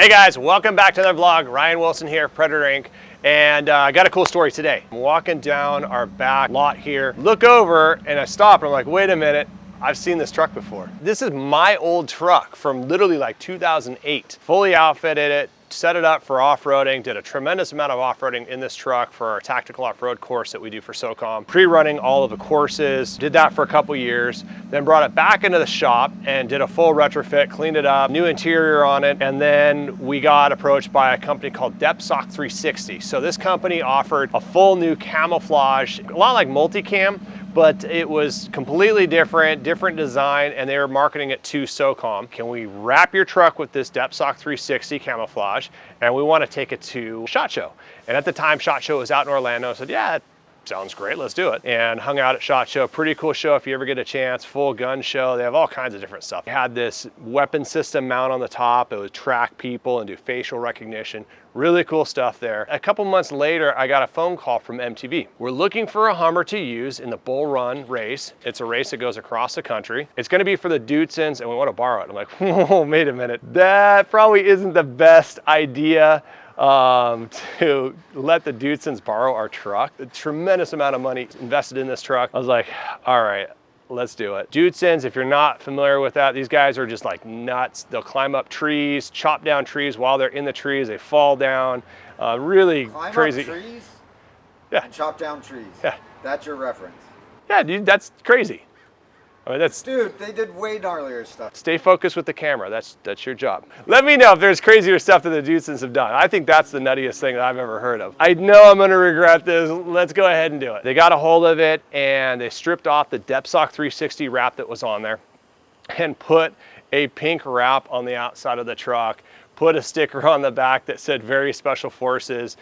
Hey guys, welcome back to another vlog. Ryan Wilson here, Predator Inc. And I got a cool story today. I'm walking down our back lot here, look over and I stop and I'm like, wait a minute, I've seen this truck before. This is my old truck from literally like 2008. Fully outfitted it, set it up for off-roading, did a tremendous amount of off-roading in this truck for our tactical off-road course that we do for SOCOM. Pre-running all of the courses, did that for a couple years, then brought it back into the shop and did a full retrofit, cleaned it up, new interior on it, and then we got approached by a company called Dudesons 360. So this company offered a full new camouflage, a lot like multicam, but it was completely different design, and they were marketing it to SOCOM. Can we wrap your truck with this Dudesons 360 camouflage? And we want to take it to SHOT Show. And at the time, SHOT Show was out in Orlando. I said, yeah, sounds great, let's do it. And hung out at SHOT Show, pretty cool show if you ever get a chance, full gun show. They have all kinds of different stuff. They had this weapon system mount on the top. It would track people and do facial recognition. Really cool stuff there. A couple months later, I got a phone call from MTV. We're looking for a Hummer to use in the Bull Run race. It's a race that goes across the country. It's gonna be for the Dudesons and we wanna borrow it. I'm like, whoa, wait a minute. That probably isn't the best idea to let the Dudesons borrow our truck. A tremendous amount of money invested in this truck. I was like, all right, let's do it. Dudesons, if you're not familiar with that, these guys are just like nuts. They'll climb up trees, chop down trees while they're in the trees. They fall down. Really crazy. Climb up trees? Yeah. And chop down trees? Yeah. That's your reference? Yeah, dude, that's crazy. I mean, Dude, they did way gnarlier stuff. Stay focused with the camera. That's your job. Let me know if there's crazier stuff that the Dudesons have done. I think that's the nuttiest thing that I've ever heard of. I know I'm gonna regret this. Let's go ahead and do it. They got a hold of it and they stripped off the Dudesons 360 wrap that was on there and put a pink wrap on the outside of the truck, put a sticker on the back that said Very Special Forces.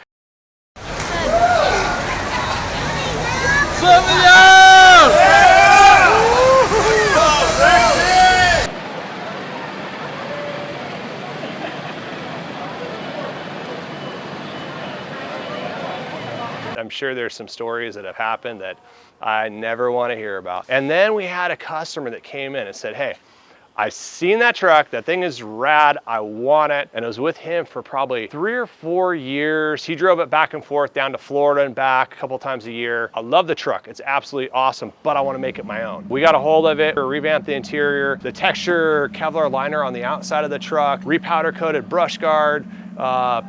I'm sure there's some stories that have happened that I never want to hear about. And then we had a customer that came in and said, hey, I've seen that truck, that thing is rad, I want it. And it was with him for probably 3 or 4 years. He drove it back and forth down to Florida and back a couple times a year. I love the truck, it's absolutely awesome, but I want to make it my own. We got a hold of it, revamped the interior, the texture Kevlar liner on the outside of the truck, repowder coated brush guard,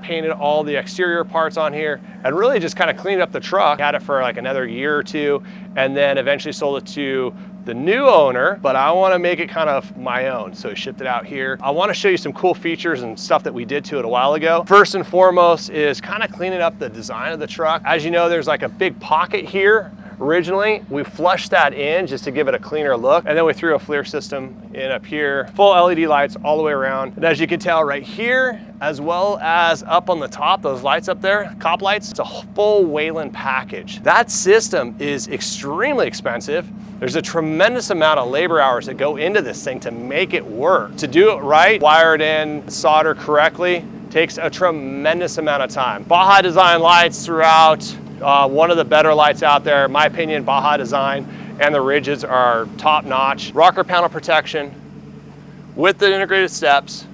painted all the exterior parts on here, and really just kind of cleaned up the truck. Had it for like another year or two, and then eventually sold it to the new owner, but I want to make it kind of my own, so shipped it out here. I want to show you some cool features and stuff that we did to it a while ago. First and foremost is kind of cleaning up the design of the truck. As you know, there's like a big pocket here. Originally, we flushed that in just to give it a cleaner look, and then we threw a FLIR system in up here, full LED lights all the way around. And as you can tell right here, as well as up on the top, those lights up there, cop lights, it's a full Wayland package. That system is extremely expensive. There's a tremendous amount of labor hours that go into this thing to make it work. To do it right, wire it in, solder correctly, takes a tremendous amount of time. Baja Design lights throughout, one of the better lights out there. In my opinion, Baja Design and the Ridges are top notch. Rocker panel protection with the integrated steps.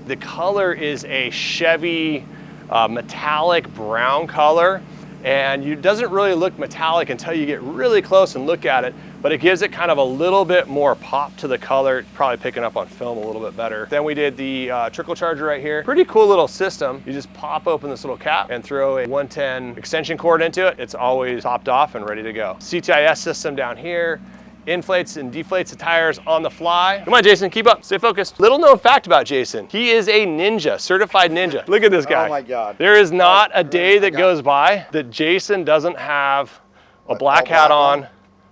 The color is a Chevy metallic brown color, and it doesn't really look metallic until you get really close and look at it, but it gives it kind of a little bit more pop to the color, probably picking up on film a little bit better. Then we did the trickle charger right here. Pretty cool little system. You just pop open this little cap and throw a 110 extension cord into it. It's always topped off and ready to go. CTIS system down here. Inflates and deflates the tires on the fly. Come on, Jason, keep up, stay focused. Little known fact about Jason, he is a ninja, certified ninja. Look at this guy. Oh my God. There is not a day that goes by that Jason doesn't have a black hat on,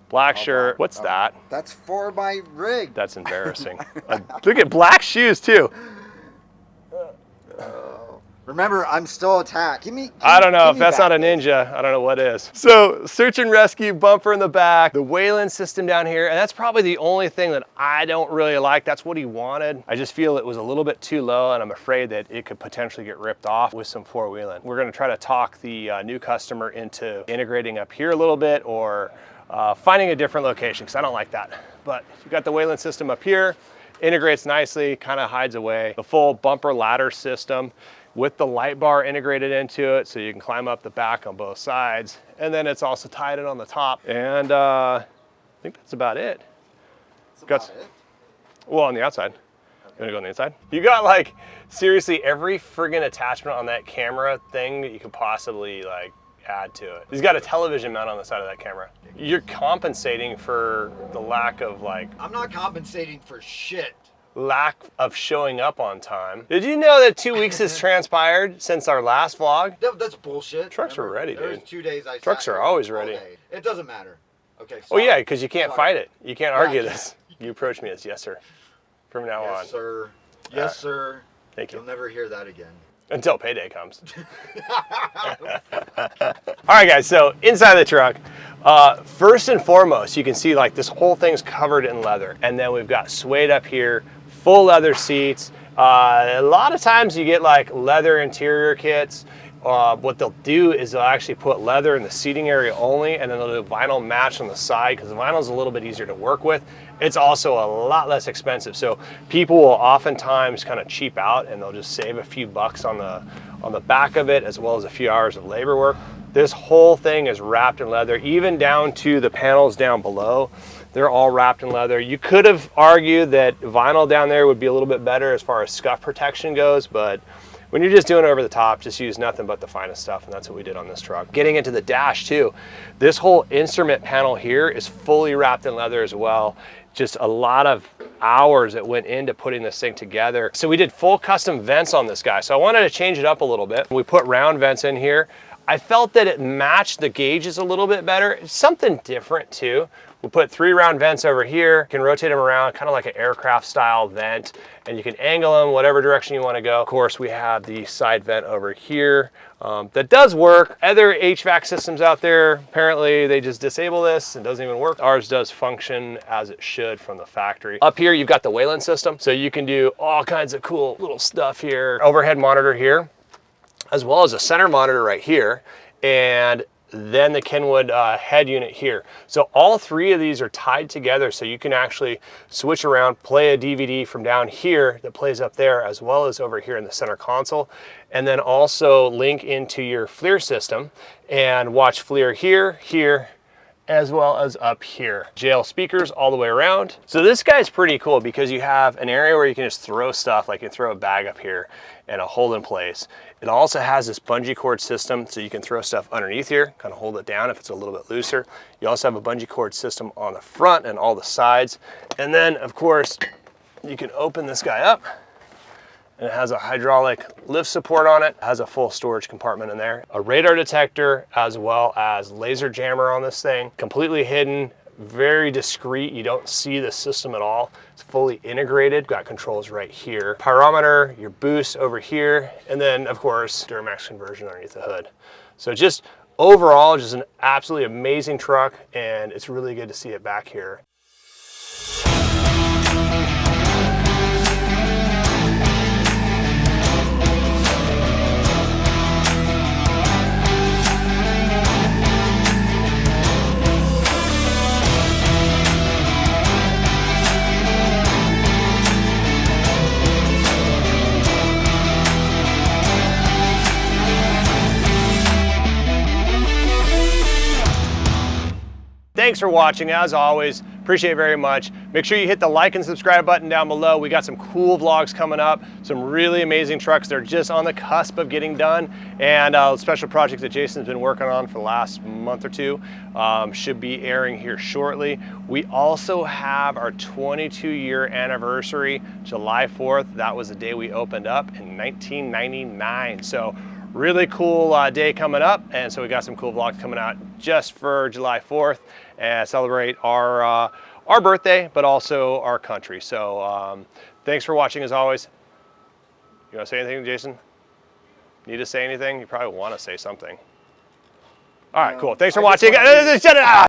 Black All shirt. black. What's Oh, that? That's for my rig. That's embarrassing. Look at black shoes too. Remember, I'm still attacked. I don't know give if me that's back not a this. ninja. I don't know what is. So search and rescue bumper in the back, the Wayland system down here, and that's probably the only thing that I don't really like. That's what he wanted. I just feel it was a little bit too low, and I'm afraid that it could potentially get ripped off with some four-wheeling. We're gonna try to talk the new customer into integrating up here a little bit, or finding a different location, because I don't like that. But you've got the Wayland system up here, integrates nicely, kind of hides away. The full bumper ladder system with the light bar integrated into it, so you can climb up the back on both sides. And then it's also tied in on the top. And I think that's about it. That's about it. Well, on the outside. You wanna go on the inside? You got like, seriously, every friggin' attachment on that camera thing that you could possibly like add to it. He's got a television mount on the side of that camera. You're compensating for the lack of like, I'm not compensating for shit. lack of showing up on time. Did you know that 2 weeks has transpired since our last vlog? That's bullshit. Trucks were ready, There was dude. 2 days I Trucks sat are here always all ready. day. It doesn't matter. Okay. Oh Sorry. yeah, because you can't Sorry. fight it. You can't argue Yeah. this. You approach me as yes sir from now on. Yes, sir. Yes, sir. Thank you. You'll never hear that again. Until payday comes. All right guys, so inside the truck, first and foremost, you can see like this whole thing's covered in leather. And then we've got suede up here, full leather seats. A lot of times you get like leather interior kits. What they'll do is they'll actually put leather in the seating area only, and then they'll do vinyl match on the side, because the vinyl is a little bit easier to work with. It's also a lot less expensive. So people will oftentimes kind of cheap out, and they'll just save a few bucks on the back of it, as well as a few hours of labor work. This whole thing is wrapped in leather, even down to the panels down below. They're all wrapped in leather. You could have argued that vinyl down there would be a little bit better as far as scuff protection goes, but when you're just doing it over the top, just use nothing but the finest stuff, and that's what we did on this truck. Getting into the dash too, this whole instrument panel here is fully wrapped in leather as well. Just a lot of hours that went into putting this thing together. So we did full custom vents on this guy. So I wanted to change it up a little bit. We put round vents in here. I felt that it matched the gauges a little bit better. It's something different too. We'll put 3 round vents over here. You can rotate them around, kind of like an aircraft style vent, and you can angle them whatever direction you want to go. Of course, we have the side vent over here that does work. Other HVAC systems out there, apparently they just disable this and doesn't even work. Ours does function as it should from the factory. Up here, you've got the Wayland system, so you can do all kinds of cool little stuff here. Overhead monitor here, as well as a center monitor right here, and then the Kenwood head unit here. So all 3 of these are tied together, so you can actually switch around, play a DVD from down here that plays up there, as well as over here in the center console, and then also link into your FLIR system and watch FLIR here, here, as well as up here. JL speakers all the way around. So this guy's pretty cool because you have an area where you can just throw stuff, like you throw a bag up here and a hold in place. It also has this bungee cord system, so you can throw stuff underneath here, kind of hold it down if it's a little bit looser. You also have a bungee cord system on the front and all the sides. And then of course, you can open this guy up, and it has a hydraulic lift support on it. It has a full storage compartment in there. A radar detector, as well as laser jammer on this thing. Completely hidden, very discreet. You don't see the system at all. It's fully integrated. Got controls right here. Pyrometer, your boost over here, and then of course, Duramax conversion underneath the hood. So just overall, just an absolutely amazing truck, and it's really good to see it back here. Thanks for watching, as always. Appreciate it very much. Make sure you hit the like and subscribe button down below. We got some cool vlogs coming up, some really amazing trucks. They're just on the cusp of getting done, and special projects that Jason's been working on for the last month or 2 should be airing here shortly. We also have our 22-year anniversary, July 4th. That was the day we opened up in 1999. So really cool day coming up, and so we got some cool vlogs coming out just for July 4th and celebrate our birthday, but also our country. So thanks for watching as always. You want to say anything, Jason? Need to say anything? You probably want to say something. All right, cool. Thanks for watching. Shut it up.